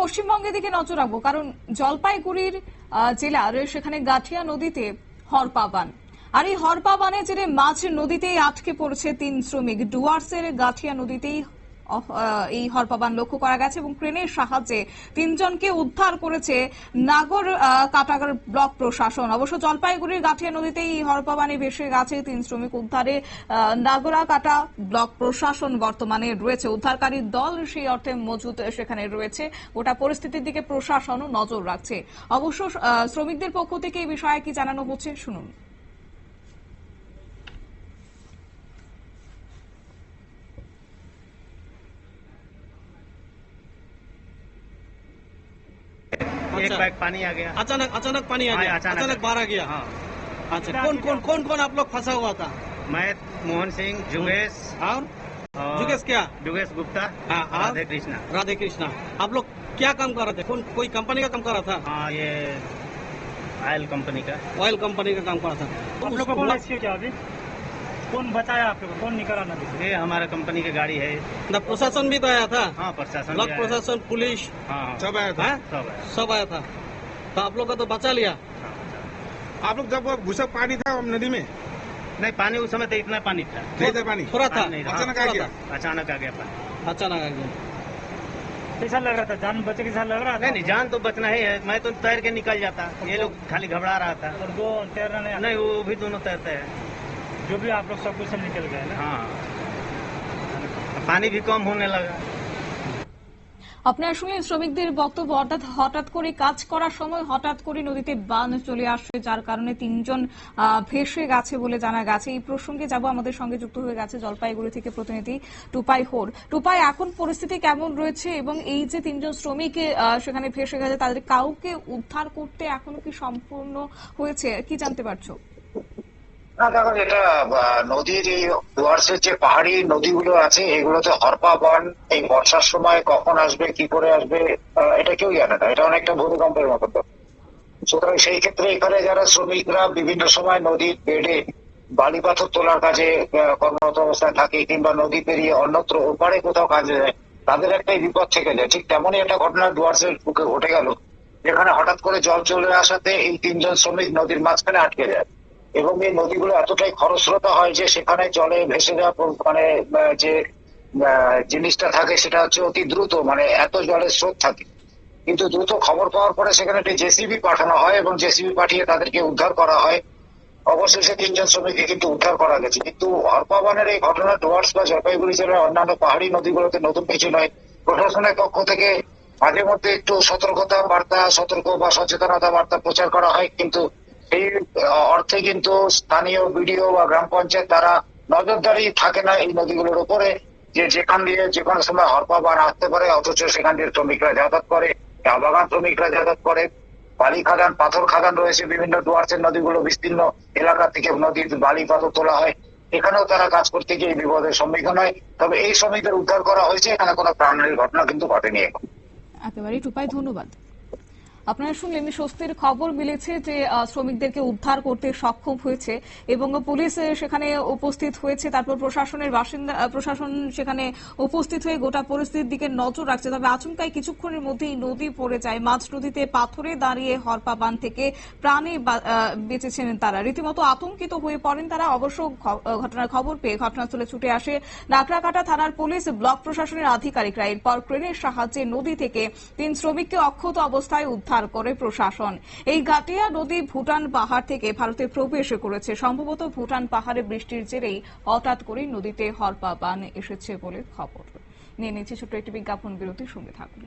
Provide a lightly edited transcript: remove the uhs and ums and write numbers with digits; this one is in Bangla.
পশ্চিমবঙ্গের দিকে নজর রাখবো, কারণ জলপাইগুড়ির জেলার সেখানে গাঠিয়া নদীতে হরপাবান, আর এই হরপাবানে জেরে মাঝ নদীতেই আটকে পড়েছে 3 শ্রমিক। ডুয়ার্সের গাঠিয়া নদীতেই এই হরপাবান লক্ষ্য করা গেছে এবং ক্রেনের সাহায্যে 3 জনকে উদ্ধার করেছে নাগর কাটাগার ব্লক প্রশাসন। অবশ্য জলপাইগুড়ির গাঠিয়া নদীতেই এই হরপাবানে ভেসে গেছে 3 শ্রমিক উদ্ধারে নাগরাকাটা ব্লক প্রশাসন বর্তমানে রয়েছে। উদ্ধারকারী দল সেই অর্থে মজুদ সেখানে রয়েছে। গোটা পরিস্থিতির দিকে প্রশাসনও নজর রাখছে। অবশ্য শ্রমিকদের পক্ষ থেকে এই বিষয়ে কি জানানো হচ্ছে শুনুন। एक बैग पानी आ गया। अचानक पानी आ गया। अचानक बाहर आ गया। हाँ। अच्छा, कौन आप लोग फंसा हुआ था? मैं मोहन सिंह, जुगेश और जुगेश क्या? जुगेश गुप्ता, हाँ, राधे कृष्णा। राधे कृष्णा। आप लोग क्या काम कर रहे थे? कोई कंपनी का काम कर रहा था? हाँ, ये ऑयल कंपनी का। ऑयल कंपनी का काम कर रहा था। आप लोग को कौन रेस्क्यू किया अभी? कौन बचाया आप लोग को? कौन निकाला नदी से? ये हमारा कंपनी की गाड़ी है। ना प्रशासन भी तो आया था? हाँ, प्रशासन ब्लॉक भी आया। प्रशासन, पुलिस हाँ, सब आया था। हाँ? सब आया। सब आया था। तो आप लोग का तो बचा लिया। आप लोग जब घुसा पानी था नदी में? नहीं, पानी उस समय तो इतना पानी था। नहीं था पानी? थोड़ा था। पानी नहीं था। अचानक आ थोड़ा गया? था। अचानक आ गया पानी। अचानक आ गया। कैसा लग रहा था? जान बचे के साथ लग रहा था? नहीं, जान तो बचना ही है। मैं तो तैर के निकल जाता, ये लोग खाली घबरा रहा था। और दो तैरना नहीं? नहीं, वो भी दोनों तैरते हैं। जो भी आप लोग सब कुछ सब निकल गए ना? हाँ, पानी भी कम होने लगा। আপনারা শুনলেন শ্রমিকদের বক্তব্য। হঠাৎ করে কাজ করার সময় হঠাৎ করে নদীতে বান চলে আসে, যার কারণে 3 জন ভেসে গেছে বলে জানা গেছে। এই প্রসঙ্গে যাব, আমাদের সঙ্গে যুক্ত হয়ে গেছে জলপাইগুড়ি থেকে প্রতিনিধি টুপাই হোর। টুপাই, এখন পরিস্থিতি কেমন রয়েছে এবং এই যে 3 জন শ্রমিক সেখানে ভেসে গেছে, তাদের কাউকে উদ্ধার করতে এখনো কি সম্পূর্ণ হয়েছে, কি জানতে পারছো? না দেখো, এটা নদীর এই ডুয়ার্সের যে পাহাড়ি নদীগুলো আছে এগুলোতে হরপাবান এই বর্ষার সময় কখন আসবে, কি করে আসবে, এটা কেউ জানে না। এটা অনেকটা ভূমিকম্পের মতো। সুতরাং সেই ক্ষেত্রে এখানে যারা শ্রমিকরা বিভিন্ন সময় নদীর বেডে বালি পাথর তোলার কাজে কর্মরত অবস্থায় থাকে কিংবা নদী পেরিয়ে অন্যত্র ওপারে কোথাও কাজে যায়, তাদের একটা বিপদ থেকে যায়। ঠিক তেমনই একটা ঘটনা ডুয়ার্সের বুকে ঘটে গেল, যেখানে হঠাৎ করে জল চলে আসাতে এই 3 জন শ্রমিক নদীর মাঝখানে আটকে যায় এবং এই নদীগুলো এতটাই খরস্রোতা হয় যে সেখানে জলে ভেসে যাওয়া মানে যে জিনিসটা থাকে সেটা হচ্ছে অতি দ্রুত, মানে এত জলের স্রোত থাকে। কিন্তু দ্রুত খবর পাওয়ার পরে সেখানে একটি জেসিবি পাঠানো হয় এবং জেসিবি পাঠিয়ে তাদেরকে উদ্ধার করা হয়। অবশেষে 3 জন শ্রমিককে কিন্তু উদ্ধার করা গেছে। কিন্তু হরপাবানের এই ঘটনা ডুয়ার্স বা জলপাইগুড়ি জেলার অন্যান্য পাহাড়ি নদীগুলোতে নতুন কিছু নয়। প্রশাসনের পক্ষ থেকে মাঝে মধ্যে একটু সতর্কতা বার্তা, সতর্ক বা সচেতনতা বার্তা প্রচার করা হয়, কিন্তু এই অর্থে কিন্তু স্থানীয় বিডিও বা গ্রাম পঞ্চায়েত তারা নজরদারি থাকে না এই নদীগুলোর উপরে, যে যেখান দিয়ে যে কোনো সময় হরপাবান আসতে পারে। অথচ সেখান দিয়ে শ্রমিকরা যাতায়াত করে, চা বাগান শ্রমিকরা যাতায়াত করে, বালি খাদান, পাথর খাদান রয়েছে বিভিন্ন ডুয়ার্সের নদীগুলো, বিস্তীর্ণ এলাকা থেকে নদীর বালি পাথর তোলা হয়। এখানেও তারা কাজ করতে গিয়ে বিপদের সম্মুখীন হয়। তবে এই শ্রমিকদের উদ্ধার করা হয়েছে, এখানে কোনো প্রাণহানির ঘটনা কিন্তু ঘটেনি এখন। একেবারেই টুপাই, ধন্যবাদ। আপনারা শুনলেন স্বস্তির খবর মিলেছে যে শ্রমিকদেরকে উদ্ধার করতে সক্ষম হয়েছে এবং পুলিশ সেখানে উপস্থিত হয়েছে। তারপর প্রশাসন সেখানে উপস্থিত হয়ে গোটা পরিস্থিতির দিকে নজর রাখছে। তবে আচমকাই কিছুক্ষণের মধ্যেই নদী পড়ে যায়। মাঝ নদীতে পাথরে দাঁড়িয়ে হরপাবান থেকে প্রাণে বেঁচেছেন তারা। রীতিমতো আতঙ্কিত হয়ে পড়েন তারা। অবশ্য ঘটনার খবর পেয়ে ঘটনাস্থলে ছুটে আসে নাগরাকাটা থানার পুলিশ, ব্লক প্রশাসনের আধিকারিকরা। এরপর ক্রেনের সাহায্যে নদী থেকে 3 শ্রমিককে অক্ষত অবস্থায় উদ্ধার করে প্রশাসন। এই গাটিয়া নদী ভুটান পাহাড় থেকে ভারতে প্রবেশ করেছে। সম্ভবত ভুটান পাহাড়ে বৃষ্টির জেরেই হঠাৎ করে নদীতে হরপাবান এসেছে বলে খবর। নিয়ে নিচ্ছে ছোট্ট একটি বিজ্ঞাপন বিরতির সঙ্গে থাকুন।